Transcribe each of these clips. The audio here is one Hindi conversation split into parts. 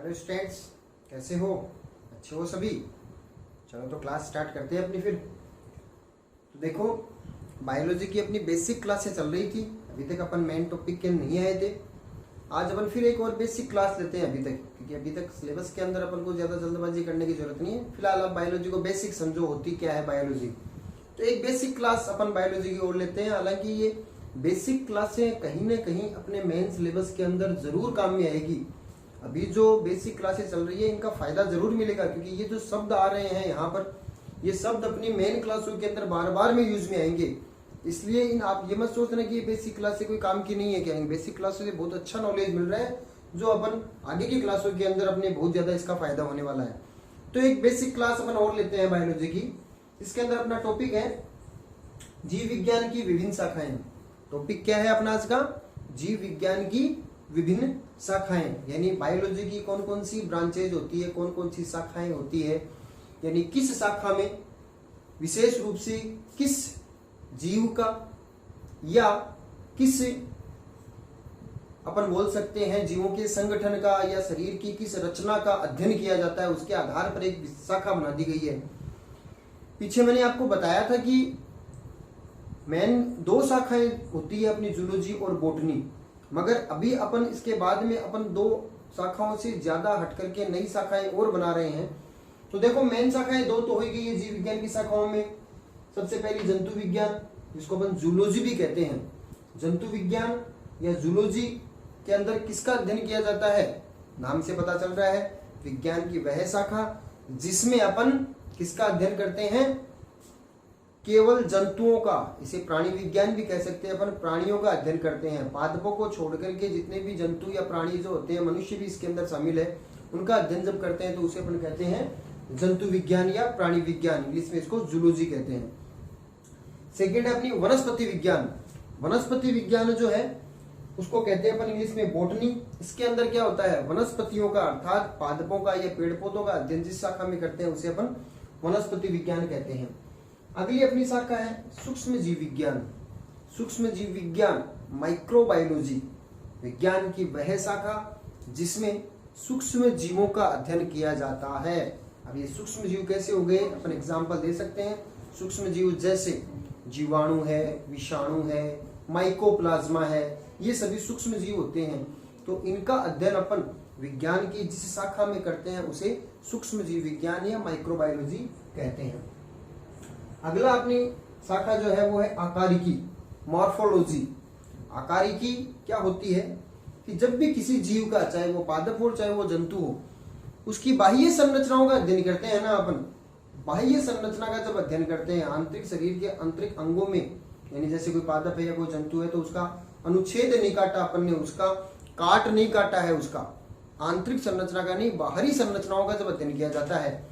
हेलो स्टूडेंट्स, कैसे हो? अच्छे हो सभी? चलो तो क्लास स्टार्ट करते हैं अपनी फिर। तो देखो, बायोलॉजी की अपनी बेसिक क्लासें चल रही थी। अभी तक अपन मेन टॉपिक के नहीं आए थे। आज अपन फिर एक और बेसिक क्लास लेते हैं अभी तक, क्योंकि अभी तक सिलेबस के अंदर अपन को ज़्यादा जल्दबाजी करने की जरूरत नहीं है। फिलहाल आप बायोलॉजी को बेसिक समझो, होती क्या है बायोलॉजी। तो एक बेसिक क्लास अपन बायोलॉजी की ओर लेते हैं। हालांकि ये बेसिक क्लासें कहीं ना कहीं अपने मेन सिलेबस के अंदर जरूर काम में आएगी। अभी जो बेसिक क्लासेस चल रही है इनका फायदा जरूर मिलेगा, क्योंकि ये जो शब्द आ रहे हैं यहाँ पर, ये शब्द अपनी मेन क्लासों के अंदर बार बार में यूज में आएंगे। इसलिए इन आप ये मत सोचना कि ये बेसिक क्लास से कोई काम की नहीं है। क्या बेसिक क्लासों से बहुत अच्छा नॉलेज मिल रहा है, जो अपन आगे की क्लासों के अंदर अपने बहुत ज्यादा इसका फायदा होने वाला है। तो एक बेसिक क्लास अपन और लेते हैं बायोलॉजी की। इसके अंदर अपना टॉपिक है जीव विज्ञान की विभिन्न शाखाएं। टॉपिक क्या है अपना आज का? जीव विज्ञान की विभिन्न शाखाएं, यानी बायोलॉजी की कौन कौन सी ब्रांचेज होती है, कौन कौन सी शाखाएं होती है, यानी किस शाखा में विशेष रूप से किस जीव का या किस अपन बोल सकते हैं जीवों के संगठन का या शरीर की किस रचना का अध्ययन किया जाता है, उसके आधार पर एक शाखा बना दी गई है। पीछे मैंने आपको बताया था कि मेन दो शाखाएं होती है अपनी, जूलॉजी और बॉटनी। मगर अभी अपन इसके बाद में अपन दो शाखाओं से ज्यादा हट करके नई शाखाएं और बना रहे हैं। तो देखो, मेन शाखाएं दो तो हो गई है जीव विज्ञान की शाखाओं में। सबसे पहली जंतु विज्ञान, जिसको अपन जूलॉजी भी कहते हैं। जंतु विज्ञान या जूलॉजी के अंदर किसका अध्ययन किया जाता है? नाम से पता चल रहा है, विज्ञान की वह शाखा जिसमें अपन किसका अध्ययन करते हैं? केवल जंतुओं का। इसे प्राणी विज्ञान भी कह सकते हैं। अपन प्राणियों का अध्ययन करते हैं। पादपों को छोड़ करके जितने भी जंतु या प्राणी जो होते हैं, मनुष्य भी इसके अंदर शामिल है, उनका अध्ययन जब करते हैं तो उसे अपन कहते हैं जंतु विज्ञान या प्राणी विज्ञान। इंग्लिश में इसको जूलॉजी कहते हैं। सेकेंड है अपनी वनस्पति विज्ञान। वनस्पति विज्ञान जो है उसको कहते हैं अपन इंग्लिश में बॉटनी। इसके अंदर क्या होता है? वनस्पतियों का अर्थात पादपों का या पेड़ पौधों का अध्ययन जिस शाखा में करते हैं उसे अपन वनस्पति विज्ञान कहते हैं। अगली अपनी शाखा है सूक्ष्म जीव विज्ञान। सूक्ष्म जीव विज्ञान, माइक्रोबायोलॉजी, विज्ञान की वह शाखा जिसमें सूक्ष्म जीवों का अध्ययन किया जाता है। अब ये सूक्ष्म जीव कैसे हो गए, अपन एग्जांपल दे सकते हैं। सूक्ष्म जीव जैसे जीवाणु है, विषाणु है, माइकोप्लाज्मा है, ये सभी सूक्ष्म जीव होते हैं। तो इनका अध्ययन अपन विज्ञान की जिस शाखा में करते हैं उसे सूक्ष्म जीव विज्ञान या माइक्रोबायोलॉजी कहते हैं। अगला अपनी शाखा जो है वो है आकारिकी, मॉर्फोलॉजी। आकारिकी क्या होती है कि जब भी किसी जीव का, चाहे वो पादप हो चाहे वो जंतु हो, उसकी बाह्य संरचनाओं का अध्ययन करते हैं ना अपन। बाह्य संरचना का जब अध्ययन करते हैं, आंतरिक शरीर के आंतरिक अंगों में, यानी जैसे कोई पादप है या कोई जंतु है तो उसका अनुच्छेद नहीं काटा अपन ने, उसका काट नहीं काटा है, उसका आंतरिक संरचना का नहीं, बाहरी संरचनाओं का जब अध्ययन किया जाता है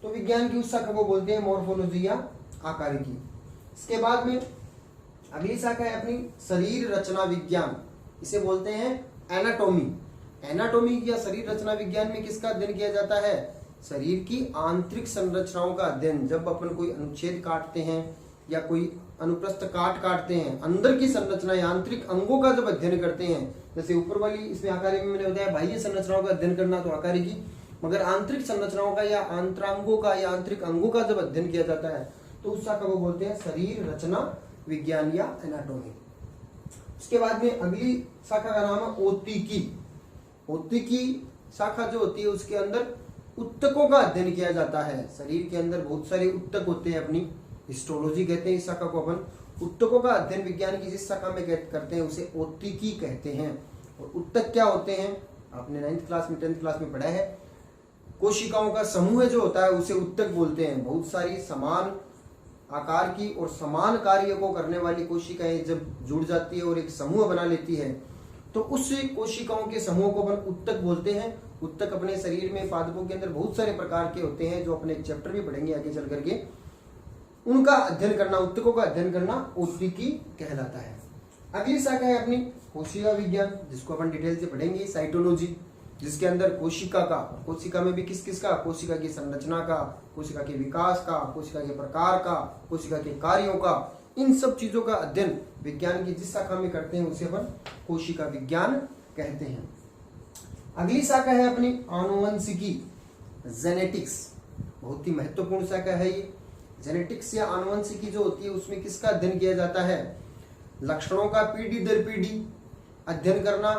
तो विज्ञान की उस शाखा को बोलते हैं मॉर्फोलॉजी या आकारिकी। इसके बाद में अगली शाखा है अपनी शरीर रचना विज्ञान। इसे बोलते हैं एनाटॉमी। एनाटॉमी या शरीर रचना विज्ञान में किसका अध्ययन किया जाता है? शरीर की आंतरिक संरचनाओं का अध्ययन। जब अपन कोई अनुच्छेद काटते हैं या कोई अनुप्रस्थ काटते हैं, अंदर की संरचना या आंतरिक अंगों का जब अध्ययन करते हैं, जैसे ऊपर वाली इसमें आकारिकी में मैंने बताया बाह्य संरचनाओं का अध्ययन करना तो आकारिकी, मगर आंतरिक संरचनाओं का या आंतरांगों का या आंतरिक अंगों का जब अध्ययन किया जाता है तो उस शाखा को बोलते हैं शरीर रचना विज्ञान या एनाटॉमी। उसके बाद में अगली शाखा का नाम है ओत्तिकी। ओत्तिकी शाखा जो होती है उसके अंदर उत्तकों का अध्ययन किया जाता है। शरीर के अंदर बहुत सारे उत्तक होते हैं, अपनी हिस्टोलॉजी कहते हैं इस शाखा को अपन। उत्तकों का अध्ययन विज्ञान की जिस शाखा में करते हैं उसे ओत्तिकी कहते हैं। और उत्तक क्या होते हैं? आपने 9th क्लास में 10th क्लास में पढ़ा है। कोशिकाओं का समूह जो होता है उसे उत्तक बोलते हैं। बहुत सारी समान आकार की और समान कार्य को करने वाली कोशिकाएं जब जुड़ जाती है और एक समूह बना लेती है तो उस कोशिकाओं के समूह को अपन उत्तक बोलते हैं। उत्तक अपने शरीर में पादपों के अंदर बहुत सारे प्रकार के होते हैं, जो अपने चैप्टर में पढ़ेंगे आगे चल करके। उनका अध्ययन करना, उत्तकों का अध्ययन करना ओत्तिकी कहलाता है। अगली शाखा है अपनी कोशिका विज्ञान, जिसको अपन डिटेल से पढ़ेंगे। साइटोलॉजी, जिसके अंदर कोशिका का, कोशिका में भी किस किस का, कोशिका की संरचना का, कोशिका के विकास का, कोशिका के प्रकार का, कोशिका के कार्यों का, इन सब चीजों का अध्ययन विज्ञान की जिस शाखा में करते हैं उसे अपन कोशिका विज्ञान कहते हैं। अगली शाखा है अपनी आनुवंशिकी, जेनेटिक्स। बहुत ही महत्वपूर्ण शाखा है ये। जेनेटिक्स या आनुवंशिकी जो होती है उसमें किसका अध्ययन किया जाता है? लक्षणों का पीढ़ी दर पीढ़ी अध्ययन करना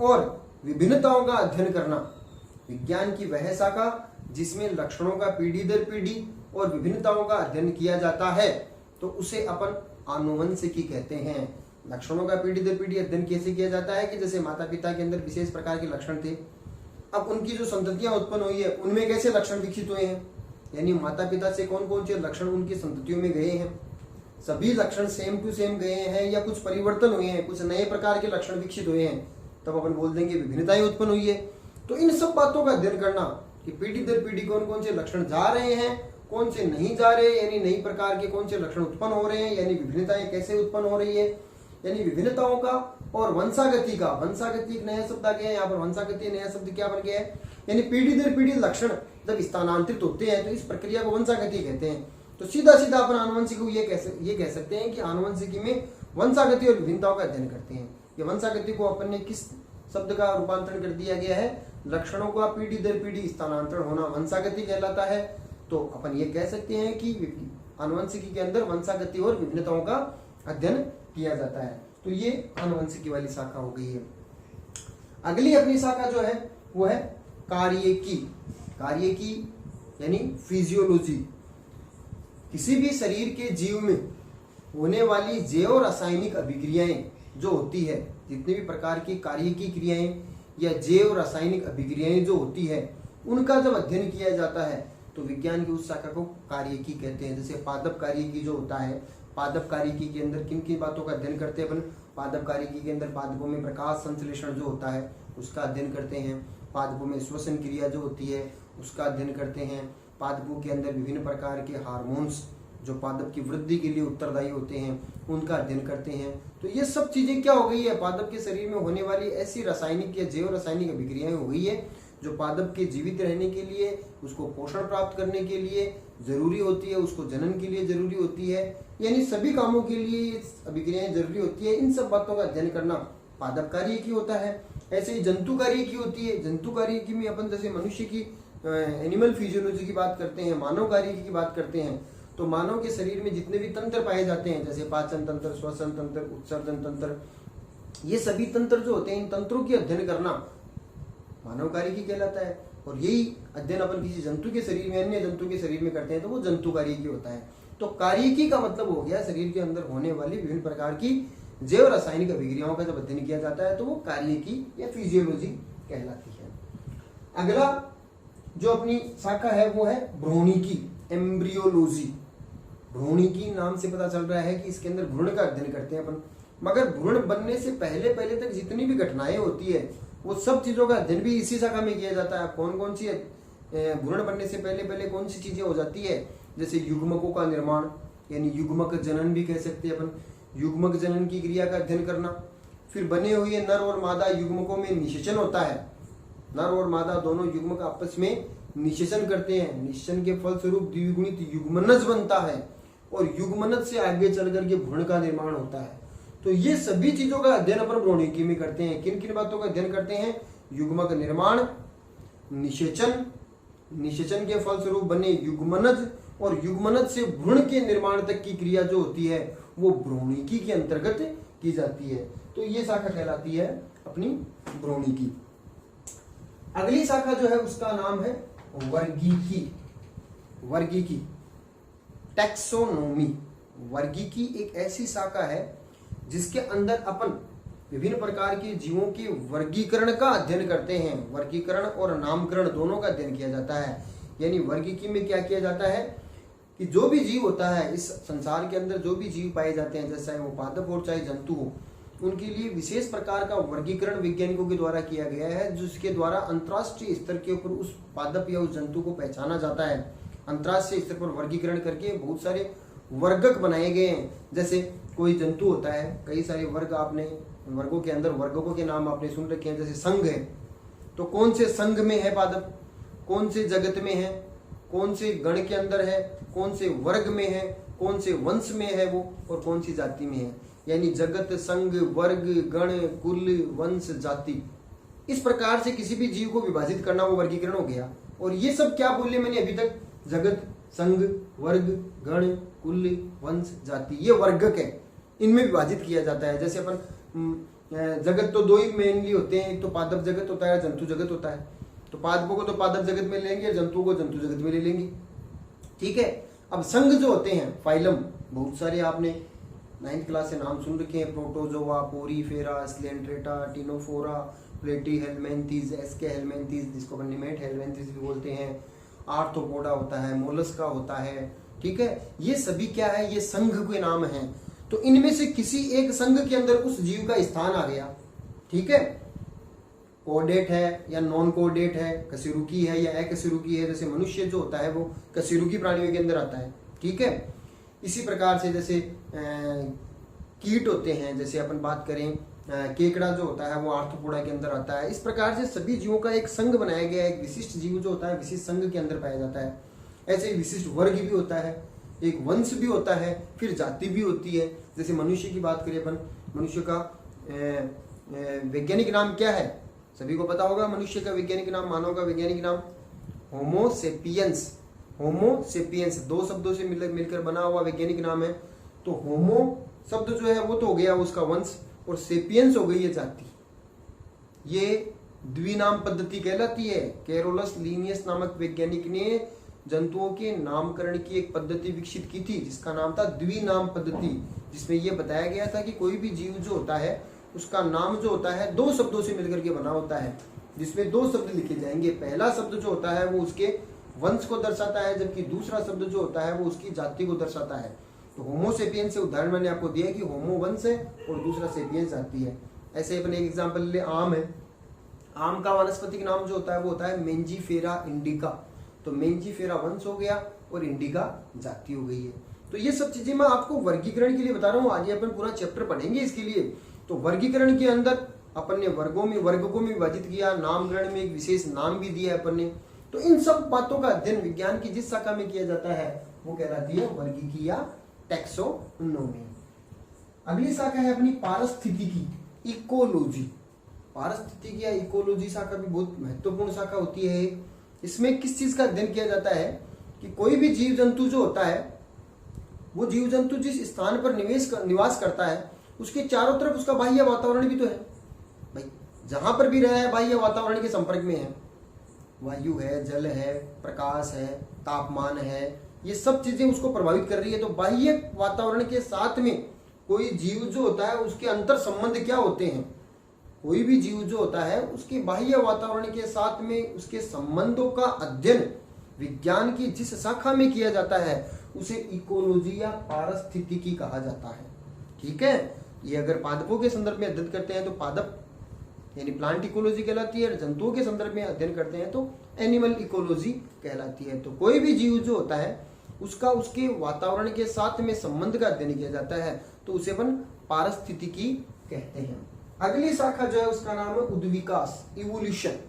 और विभिन्नताओं का अध्ययन करना। विज्ञान की वह शाखा जिसमें लक्षणों का पीढ़ी दर पीढ़ी और विभिन्नताओं का अध्ययन किया जाता है तो उसे अपन आनुवंशिकी कहते हैं। लक्षणों का पीढ़ी दर पीढ़ी अध्ययन कैसे किया जाता है कि जैसे माता पिता के अंदर विशेष प्रकार के लक्षण थे, अब उनकी जो संततियां उत्पन्न हुई है उनमें कैसे लक्षण विकसित हुए हैं, यानी माता पिता से कौन कौन से लक्षण उनकी संततियों में गए हैं, सभी लक्षण सेम टू सेम गए हैं या कुछ परिवर्तन हुए हैं, कुछ नए प्रकार के लक्षण विकसित हुए हैं, तब अपन बोल देंगे विभिन्नताएं उत्पन्न हुई है। तो इन सब बातों का अध्ययन करना कि पीढ़ी दर पीढ़ी कौन कौन से लक्षण जा रहे हैं, कौन से नहीं जा रहे, यानी नई प्रकार के कौन से लक्षण उत्पन्न हो रहे हैं, यानी विभिन्नताएं कैसे उत्पन्न हो रही है, यानी विभिन्नताओं का और वंशागति का। वंशागति एक नया शब्द आ गया है यहाँ पर। वंशागति नया शब्द क्या बन गया है, यानी पीढ़ी दर पीढ़ी लक्षण जब स्थानांतरित होते हैं तो इस प्रक्रिया को वंशागति कहते हैं। तो सीधा सीधा अपन आनुवंशिकी को ये कह सकते हैं कि आनुवंशिकी में वंशागति और विभिन्नताओं का अध्ययन करते हैं। ये वंशागति को अपन ने किस शब्द का रूपांतरण कर दिया गया है? लक्षणों का पीढ़ी दर पीढ़ी स्थानांतरण होना वंशागति कहलाता है। तो अपन ये कह सकते हैं कि आनुवंशिकी के अंदर वंशागति और विभिन्नताओं का अध्ययन किया जाता है। तो ये आनुवंशिकी वाली शाखा हो गई है। अगली अपनी शाखा जो है वो है कार्यकी। कार्यकी यानी फिजियोलॉजी। किसी भी शरीर के जीव में होने वाली जैव रासायनिक अभिक्रियाएं जो होती है, जितने भी प्रकार की कार्यकी क्रियाएं या जैव रासायनिक अभिक्रियाएं जो होती है उनका जब अध्ययन किया जाता है तो विज्ञान की उस शाखा को कार्यकी कहते हैं। जैसे पादप कार्यकी जो होता है, पादप कार्यकी के अंदर किन किन बातों का अध्ययन करते हैं अपन? पादप कार्यकी के अंदर पादपों में प्रकाश संश्लेषण जो होता है उसका अध्ययन करते हैं। पादपों में श्वसन क्रिया जो होती है उसका अध्ययन करते हैं। पादपों के अंदर विभिन्न प्रकार के हार्मोन्स जो पादप की वृद्धि के लिए उत्तरदायी होते हैं उनका अध्ययन करते हैं। तो ये सब चीजें क्या हो गई है? पादप के शरीर में होने वाली ऐसी रासायनिक या जैव रासायनिक अभिक्रियाएं हो गई है जो पादप के जीवित रहने के लिए, उसको पोषण प्राप्त करने के लिए जरूरी होती है, उसको जनन के लिए जरूरी होती है, यानी सभी कामों के लिए अभिक्रियाएं जरूरी होती है। इन सब बातों का अध्ययन करना पादप कार्यकी होता है। ऐसे ही जंतु कार्यकी होती है। जंतु कार्यकी में अपन जैसे मनुष्य की एनिमल फिजियोलॉजी की बात करते हैं, मानव कार्यकी की बात करते हैं, तो मानव के शरीर में जितने भी तंत्र पाए जाते हैं जैसे पाचन तंत्र, श्वसन तंत्र, उत्सर्जन तंत्र, ये सभी तंत्र जो होते हैं इन तंत्रों की अध्ययन करना मानव कार्यकी कहलाता है। और यही अध्ययन अपन किसी जंतु के शरीर में, अन्य जंतु के शरीर में करते हैं तो वो जंतु कार्यकी होता है। तो कार्यकी का मतलब हो गया शरीर के अंदर होने वाली विभिन्न प्रकार की जैव रासायनिक अभिक्रियाओं का जब अध्ययन किया जाता है तो वो कार्यकी या फिजियोलॉजी कहलाती है। अगला जो अपनी शाखा है वो है भ्रूणिकी, एम्ब्रियोलॉजी। भ्रूणिकी नाम से पता चल रहा है कि इसके अंदर भ्रूण का अध्ययन करते हैं अपन, मगर भ्रूण बनने से पहले पहले तक जितनी भी घटनाएं होती है वो सब चीजों का अध्ययन भी इसी शाखा में किया जाता है। कौन कौन सी भ्रूण बनने से पहले पहले कौन सी चीजें हो जाती है? जैसे युग्मकों का निर्माण, यानी युग्मक जनन भी कह सकते हैं अपन। युग्मक जनन की क्रिया का अध्ययन करना। फिर बने हुए नर और मादा युग्मकों में निषेचन होता है। नर और मादा दोनों युग्मक आपस में निषेचन करते हैं। निषेचन के फलस्वरूप द्विगुणित युग्मनज बनता है और युग्मनज से आगे चल करके भ्रूण का निर्माण होता है। तो ये सभी चीजों का अध्ययन अपन भ्रूणिकी में करते हैं। किन किन बातों का अध्ययन करते हैं? युग्मक निर्माण, निषेचन, निषेचन के फलस्वरूप बने युग्मनज और युग्मनज से भ्रूण के निर्माण तक की क्रिया जो होती है वो भ्रूणिकी के अंतर्गत की जाती है। तो ये शाखा कहलाती है अपनी भ्रूणिकी। अगली शाखा जो है उसका नाम है वर्गीकी। वर्गीकी, टैक्सोनॉमी। वर्गीकी एक ऐसी शाखा है जिसके अंदर अपन विभिन्न प्रकार के जीवों के वर्गीकरण का अध्ययन करते हैं। वर्गीकरण और नामकरण दोनों का अध्ययन किया जाता है। यानी वर्गीकी में क्या किया जाता है कि जो भी जीव होता है इस संसार के अंदर, जो भी जीव पाए जाते हैं, जैसे वो पादप हो चाहे जंतु हो, उनके लिए विशेष प्रकार का वर्गीकरण वैज्ञानिकों के द्वारा किया गया है, जिसके द्वारा अंतर्राष्ट्रीय स्तर के ऊपर उस पादप या उस जंतु को पहचाना जाता है। अंतर्राष्ट्रीय स्तर पर वर्गीकरण करके बहुत सारे वर्गक बनाए गए हैं। जैसे कोई जंतु होता है, कई सारे वर्ग, आपने वर्गों के अंदर वर्गों के नाम आपने सुन रखे हैं। जैसे संघ है, तो कौन से संघ में है पादप, कौन से जगत में है, कौन से गण के अंदर है, कौन से वर्ग में है, कौन से वंश में है वो, और कौन सी जाति में है। यानी जगत, संघ, वर्ग, गण, कुल, वंश, जाति, इस प्रकार से किसी भी जीव को विभाजित करना वो वर्गीकरण हो गया। और ये सब क्या बोले मैंने अभी तक, जगत, संघ, वर्ग, गण, कुल, वंश, जाति, ये वर्गक है, इनमें विभाजित किया जाता है। जैसे अपन जगत तो दो ही मेनली होते हैं, एक तो पादप जगत होता है, जंतु जगत होता है। तो पादपों को तो पादप जगत में लेंगे, जंतुओं को जंतु जगत में ले लेंगे, ठीक है। अब संघ जो होते हैं, फाइलम, बहुत सारे आपने 9th क्लास से नाम सुन रखे हैं, प्रोटोजोआ, पोरीफेरा, स्लेंट्रेटा, टिनोफोरा, प्लेटी हेलमेंथीज, एस्के हेलमेंथीज, जिसको अपन निमेट हेलमेंथीज भी बोलते हैं, आर्थ्रोपोडा होता है, मोलस्का होता है, ठीक है। ये सभी क्या है, ये संघ के नाम हैं। तो इनमें से किसी एक संघ के अंदर उस जीव का स्थान आ गया, ठीक है। कोडेट है या नॉन कोडेट है, कशेरुकी है या अकशेरुकी है। जैसे मनुष्य जो होता है वो कशेरुकी प्राणियों के अंदर आता है, ठीक है। इसी प्रकार से जैसे कीट होते हैं, जैसे अपन बात करें केकड़ा जो होता है वो आर्थ्रोपोडा के अंदर आता है। इस प्रकार से सभी जीवों का एक संघ बनाया गया है। एक विशिष्ट जीव जो होता है विशिष्ट संघ के अंदर पाया जाता है। ऐसे ही विशिष्ट वर्ग भी होता है, एक वंश भी होता है, फिर जाति भी होती है। जैसे मनुष्य की बात करें अपन, मनुष्य का वैज्ञानिक नाम क्या है, सभी को पता होगा। मनुष्य का वैज्ञानिक नाम, मानव का वैज्ञानिक नाम होमो सेपियंस। होमो सेपियंस 2 शब्दों से मिलकर बना हुआ वैज्ञानिक नाम है। तो होमो शब्द जो है वो तो हो गया उसका वंश, और सेपियंस हो गई है जाति। ये द्विनाम पद्धति कहलाती है। कैरोलस लीनियस नामक वैज्ञानिक ने जंतुओं के नामकरण की एक पद्धति विकसित की थी, जिसका नाम था द्विनाम पद्धति, जिसमें यह बताया गया था कि कोई भी जीव जो होता है उसका नाम जो होता है 2 शब्दों से मिलकर के बना होता है, जिसमें 2 शब्द लिखे जाएंगे। पहला शब्द जो होता है वो उसके वंश को दर्शाता है, जबकि दूसरा शब्द जो होता है वो उसकी जाति को दर्शाता है। तो होमो सेपियंस से उदाहरण मैंने आपको दिया कि होमो वंश है और दूसरा सेपियंस जाति है। ऐसे अपने एक एग्जाम्पल ले, आम है। आम का वानस्पतिक नाम जो होता है वो होता है मेंजीफेरा इंडिका। तो मेंजीफेरा वंश हो गया और इंडिका जाति हो गई है। तो ये सब चीजें मैं आपको वर्गीकरण के लिए बता रहा हूँ। आगे अपन पूरा चैप्टर पढ़ेंगे इसके लिए। तो वर्गीकरण के अंदर अपन ने वर्ग को में विभाजित किया, नामकरण में एक विशेष नाम भी दिया अपन ने। तो इन सब बातों का अध्ययन विज्ञान की जिस शाखा में किया जाता है वो कहलाती है वर्गीकी या टैक्सोनॉमी। अगली शाखा है अपनी पारिस्थितिकी, इकोलॉजी। पारिस्थितिकी या इकोलॉजी शाखा भी बहुत महत्वपूर्ण शाखा होती है। इसमें किस चीज का अध्ययन किया जाता है कि कोई भी जीव जंतु जो होता है वो जीव जंतु जिस स्थान पर निवास करता है उसके चारों तरफ उसका बाह्य वातावरण भी तो है भाई। जहां पर भी रहा है बाह्य वातावरण के संपर्क में है, वायु है, जल है, प्रकाश है, तापमान है, ये सब चीजें उसको प्रभावित कर रही है। तो बाह्य वातावरण के साथ में कोई जीव जो होता है उसके अंतर संबंध क्या होते हैं, कोई भी जीव जो होता है उसके बाह्य वातावरण के साथ में उसके संबंधों का अध्ययन विज्ञान की जिस शाखा में किया जाता है उसे इकोलॉजी या पारिस्थितिकी कहा जाता है, ठीक है। ये अगर पादपों के संदर्भ में अध्ययन करते हैं तो पादप यानी प्लांट इकोलॉजी कहलाती है, जंतुओं के संदर्भ में अध्ययन करते हैं तो एनिमल इकोलॉजी कहलाती है। तो कोई भी जीव जो होता है उसका उसके वातावरण के साथ में संबंध का अध्ययन किया जाता है, तो उसे अपन पारिस्थितिकी कहते हैं। अगली शाखा जो है उसका नाम है उद्विकास, इवोल्यूशन।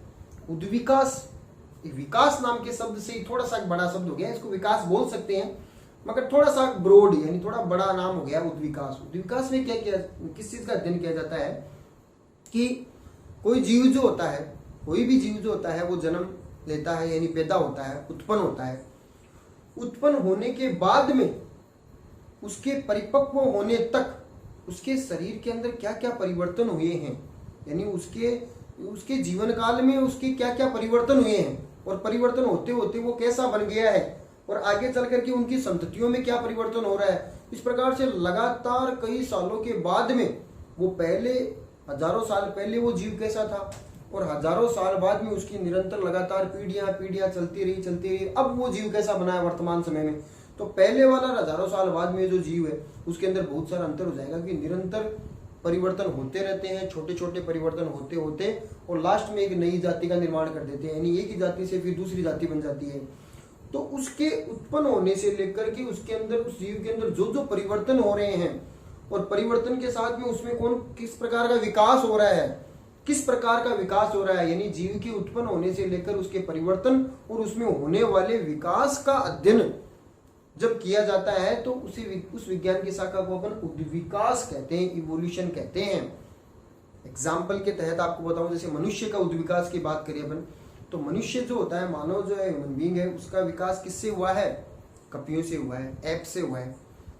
उद्विकास, विकास नाम के शब्द से ही थोड़ा सा बड़ा शब्द हो गया, इसको विकास बोल सकते हैं मगर थोड़ा सा ब्रॉड यानी थोड़ा बड़ा नाम हो गया उद्विकास। उद्विकास में क्या किया, किस चीज का अध्ययन किया जाता है कि कोई जीव जो होता है, कोई भी जीव जो होता है वो जन्म लेता है यानी पैदा होता है, उत्पन्न होता है। उत्पन्न होने के बाद में उसके परिपक्व होने तक उसके शरीर के अंदर क्या क्या परिवर्तन हुए हैं, यानी उसके जीवन काल में उसके क्या क्या परिवर्तन हुए हैं और परिवर्तन होते होते वो कैसा बन गया है और आगे चल करके उनकी संततियों में क्या परिवर्तन हो रहा है। इस प्रकार से लगातार कई सालों के बाद में वो पहले हजारों साल पहले वो जीव कैसा था और हजारों साल बाद में उसकी निरंतर लगातार पीढ़ियां चलती रही, अब वो जीव कैसा बना है वर्तमान समय में। तो पहले वाला हजारों साल बाद में जो जीव है उसके अंदर बहुत सारा अंतर हो जाएगा कि निरंतर परिवर्तन होते रहते हैं, छोटे छोटे परिवर्तन होते होते और लास्ट में एक नई जाति का निर्माण कर देते हैं, यानी एक ही जाति से फिर दूसरी जाति बन जाती है। तो उसके उत्पन्न होने से लेकर के उसके अंदर, उस जीव के अंदर जो जो परिवर्तन हो रहे हैं और परिवर्तन के साथ में उसमें किस प्रकार का विकास हो रहा है, किस प्रकार का विकास हो रहा है, यानी जीव के उत्पन्न होने से लेकर उसके परिवर्तन और उसमें होने वाले विकास का अध्ययन जब किया जाता है तो उस विज्ञान की शाखा को अपन उद्विकास कहते हैं, इवोल्यूशन कहते हैं। एग्जाम्पल के तहत आपको बताऊं, जैसे मनुष्य का उद्विकास की बात करें अपन, तो मनुष्य जो होता है, मानव जो है, ह्यूमन बीइंग है, उसका विकास किससे हुआ है? कपियों से हुआ है, एप से हुआ है।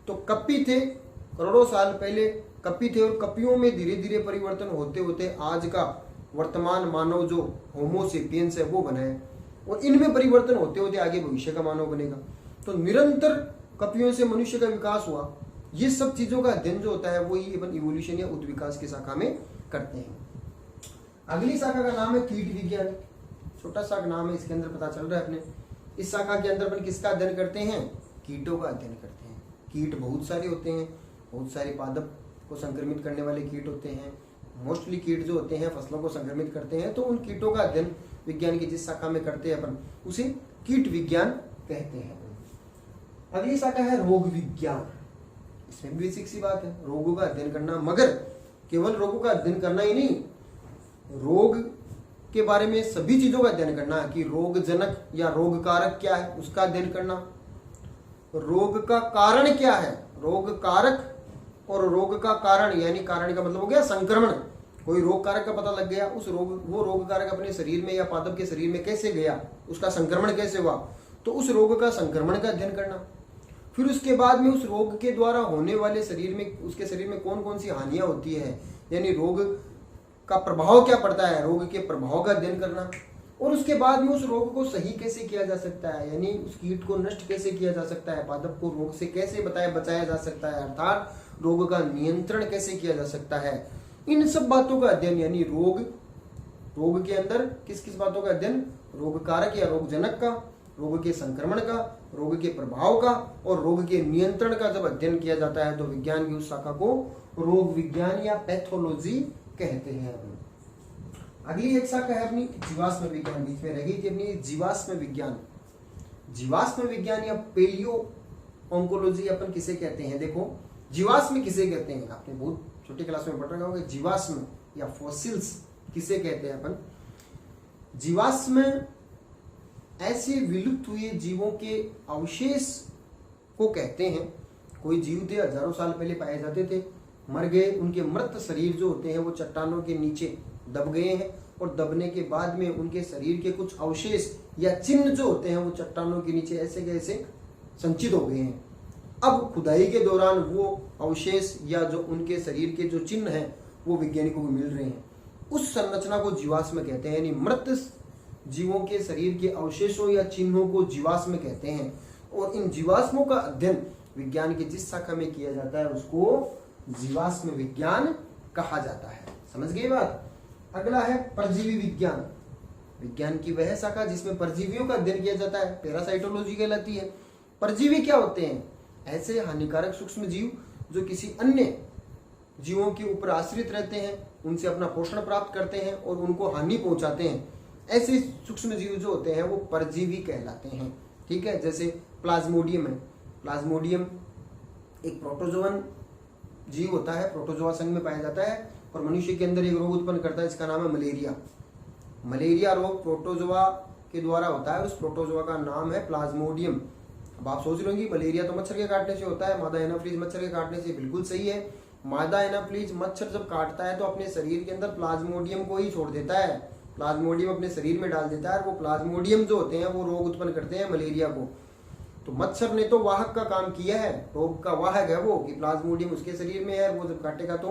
तो कपि थे करोड़ों साल पहले, कपि थे, और कपियों में धीरे धीरे परिवर्तन होते होते आज का वर्तमान मानव जो होमो सेपियंस है वो बना है, और इनमें परिवर्तन होते होते आगे भविष्य का मानव बनेगा। तो निरंतर कपियों से मनुष्य का विकास हुआ। ये सब चीजों का अध्ययन जो होता है वो ही अपन इवोल्यूशन या उद्विकास की शाखा में करते हैं। अगली शाखा का नाम है कीट विज्ञान। छोटा सा नाम है, इसके अंदर पता चल रहा है अपने। इस शाखा के अंदर अपन किसका अध्ययन करते हैं? कीटों का अध्ययन करते हैं। कीट बहुत सारे होते हैं, बहुत सारे पादप को संक्रमित करने वाले कीट होते हैं। मोस्टली कीट जो होते हैं फसलों को संक्रमित करते हैं, तो उन कीटों का अध्ययन विज्ञान की जिस शाखा में करते हैं अपन, उसे कीट विज्ञान कहते हैं। अगली शाखा है रोग विज्ञान। इसमें भी बेसिक सी बात है, रोगों का अध्ययन करना, मगर केवल रोगों का अध्ययन करना ही नहीं, रोग के बारे में सभी चीजों का अध्ययन करना, कि रोग जनक या रोग कारक क्या है उसका अध्ययन करना, रोग का कारण क्या है, रोग कारक और रोग का कारण, यानी कारण का मतलब हो गया संक्रमण। कोई रोग कारक का पता लग गया, उस वो रोग कारक अपने शरीर में या पादप के शरीर में कैसे गया, उसका संक्रमण कैसे हुआ, तो उस रोग का संक्रमण का अध्ययन करना। फिर उसके बाद में उस रोग के द्वारा होने वाले शरीर में, उसके शरीर में कौन कौन सी हानियां होती है, यानी रोग का प्रभाव क्या पड़ता है, रोग के प्रभाव का अध्ययन करना। और उसके बाद में उस रोग को सही कैसे किया जा सकता है, यानी उस कीट को नष्ट कैसे किया जा सकता है, पादप को रोग से कैसे बचाया जा सकता है, अर्थात रोग का नियंत्रण कैसे किया जा सकता है। इन सब बातों का अध्ययन, यानी रोग के अंदर किस किस बातों का अध्ययन, रोग कारक या रोग जनक का, रोग के संक्रमण का, रोग के प्रभाव का और रोग के नियंत्रण का जब अध्ययन किया जाता है तो विज्ञान की उस शाखा को रोग विज्ञान या पैथोलॉजी कहते हैं। अगली एक शाखा है अपनी जीवाश्म विज्ञान। बीच में रह गई थी अपनी जीवाश्म विज्ञान। जीवाश्म विज्ञान या पेलियो ऑन्कोलॉजी अपन किसे कहते हैं? देखो, जीवाश्म किसे कहते हैं, आपने बहुत छोटी क्लास में पढ़ रखा होगा। जीवाश्म या फॉसिल्स किसे कहते हैं अपन? जीवाश्म ऐसे विलुप्त हुए जीवों के अवशेष को कहते हैं। कोई जीव थे, हजारों साल पहले पाए जाते थे, मर गए, उनके मृत शरीर जो होते हैं वो चट्टानों के नीचे दब गए हैं, और दबने के बाद में उनके शरीर के कुछ अवशेष या चिन्ह जो होते हैं वो चट्टानों के नीचे ऐसे कैसे संचित हो गए हैं। अब खुदाई के दौरान वो अवशेष या जो उनके शरीर के जो चिन्ह हैं वो वैज्ञानिकों को मिल रहे हैं। उस संरचना को जीवाश्म कहते हैं, यानी मृत जीवों के शरीर के अवशेषों या चिन्हों को जीवाश्म कहते हैं। और इन जीवाश्मों का अध्ययन विज्ञान की जिस शाखा में किया जाता है उसको जीवाश्म विज्ञान कहा जाता है। समझ गए बात? अगला है परजीवी विज्ञान। विज्ञान की वह शाखा जिसमें परजीवियों का अध्ययन किया जाता है, पैरासाइटोलॉजी कहलाती है। परजीवी क्या होते हैं? ऐसे हानिकारक सूक्ष्म जीव जो किसी अन्य जीवों के ऊपर आश्रित रहते हैं, उनसे अपना पोषण प्राप्त करते हैं और उनको हानि पहुंचाते हैं। ऐसे सूक्ष्म जीव जो होते हैं वो परजीवी कहलाते हैं। ठीक है, जैसे प्लाज्मोडियम है। प्लाज्मोडियम एक प्रोटोजोअन जीव होता है, प्रोटोजोआ संघ में पाया जाता है, और मनुष्य के अंदर एक रोग उत्पन्न करता है, इसका नाम है मलेरिया। मलेरिया रोग प्रोटोजोआ के द्वारा होता है, उस प्रोटोजोआ का नाम है प्लाज्मोडियम। अब आप सोच रहे होंगे मलेरिया तो मच्छर के काटने से होता है, मादा एनाफ्लीज मच्छर के काटने से। बिल्कुल सही है। मादा एनाफ्लीज मच्छर जब काटता है तो अपने शरीर के अंदर प्लाज्मोडियम को ही छोड़ देता है, प्लाज्मोडियम अपने शरीर में डाल देता है, और वो प्लाज्मोडियम जो होते हैं वो रोग उत्पन्न करते हैं मलेरिया को। तो मच्छर ने तो वाहक का काम किया है, रोग का वाहक है वो, कि प्लाज्मोडियम उसके शरीर में है, वो जब काटेगा तो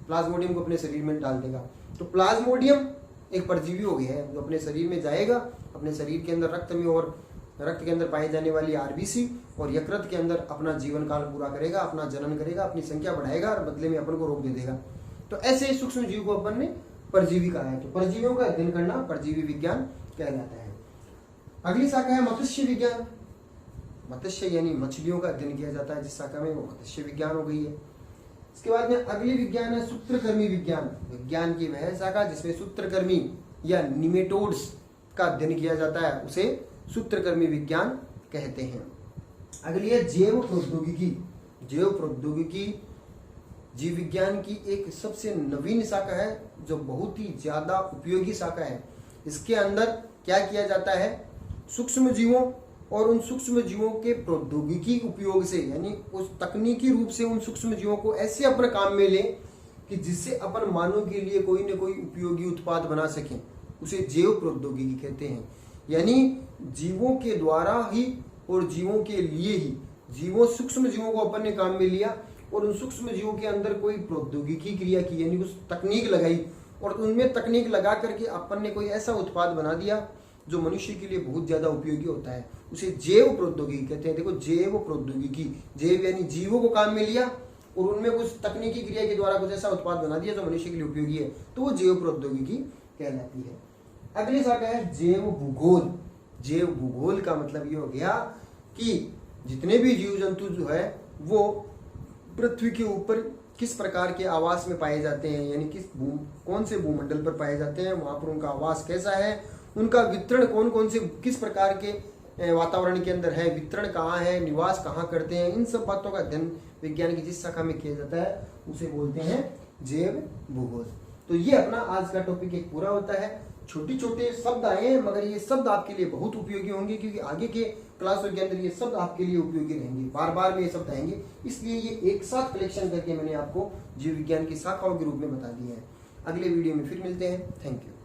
प्लाज्मोडियम को अपने शरीर में डाल देगा। तो प्लाज्मोडियम एक परजीवी हो गया है जो अपने शरीर में जाएगा, अपने शरीर के अंदर रक्त में और रक्त के अंदर पाई जाने वाली आरबीसी और यकृत के अंदर अपना जीवन काल पूरा करेगा, अपना जनन करेगा, अपनी संख्या बढ़ाएगा और बदले में अपन को रोग दे देगा। तो ऐसे सूक्ष्म जीव को अपन ने परजीवी कहा है। तो परजीवियों का अध्ययन करना परजीवी विज्ञान कहलाता है। अगली शाखा है मत्स्य विज्ञान। मत्स्य यानी मछलियों का अध्ययन किया जाता है जिस शाखा में, वो मत्स्य विज्ञान हो गई है। इसके बाद में अगली विज्ञान है सूत्रकर्मी विज्ञान। विज्ञान की वह शाखा जिसमें सूत्रकर्मी या निमेटोड्स का अध्ययन किया जाता है, उसे सूत्रकर्मी विज्ञान कहते हैं। अगली है जैव प्रौद्योगिकी। जैव प्रौद्योगिकी जीव विज्ञान की एक सबसे नवीन शाखा है जो बहुत ही ज्यादा उपयोगी शाखा है। इसके अंदर क्या किया जाता है, सूक्ष्म जीवों और उन सूक्ष्म जीवों के प्रौद्योगिकी उपयोग से, यानी उस तकनीकी रूप से उन सूक्ष्म जीवों को ऐसे अपने काम में ले कि जिससे अपन मानव के लिए कोई न कोई उपयोगी उत्पाद बना सकें, उसे जैव प्रौद्योगिकी कहते हैं। यानी जीवों के द्वारा ही और जीवों के लिए ही, सूक्ष्म जीवों को अपन ने काम में लिया और उन सूक्ष्म जीवों के अंदर कोई प्रौद्योगिकी क्रिया की, यानी कुछ तकनीक लगाई और उनमें तकनीक लगा करके अपन ने कोई ऐसा उत्पाद बना दिया जो मनुष्य के लिए बहुत ज्यादा उपयोगी होता है, उसे जैव प्रौद्योगिकी कहते हैं। देखो, जैव प्रौद्योगिकी, जैव यानी जीवों को काम में लिया और उनमें कुछ तकनीकी क्रिया के द्वारा कुछ ऐसा उत्पाद बना दिया जो मनुष्य के लिए उपयोगी है, तो वो जैव प्रौद्योगिकी कहलाती है। अगली शाखा है जैव भूगोल। जैव भूगोल का मतलब ये हो गया कि जितने भी जीव जंतु जो है वो पृथ्वी के ऊपर किस प्रकार के आवास में पाए जाते हैं, यानी कौन से भूमंडल पर पाए जाते हैं, वहां पर उनका आवास कैसा है, उनका वितरण कौन कौन से किस प्रकार के वातावरण के अंदर है, वितरण कहाँ है, निवास कहाँ करते हैं, इन सब बातों का अध्ययन विज्ञान की जिस शाखा में किया जाता है उसे बोलते हैं जैव भूगोल। तो ये अपना आज का टॉपिक एक पूरा होता है। छोटे छोटे शब्द आए हैं मगर ये शब्द आपके लिए बहुत उपयोगी होंगे, क्योंकि आगे के क्लासों के अंदर ये शब्द आपके लिए उपयोगी रहेंगे, बार बार में ये शब्द आएंगे, इसलिए ये एक साथ कलेक्शन करके मैंने आपको जीव विज्ञान की शाखाओं के रूप में बता दिया है। अगले वीडियो में फिर मिलते हैं। Thank you.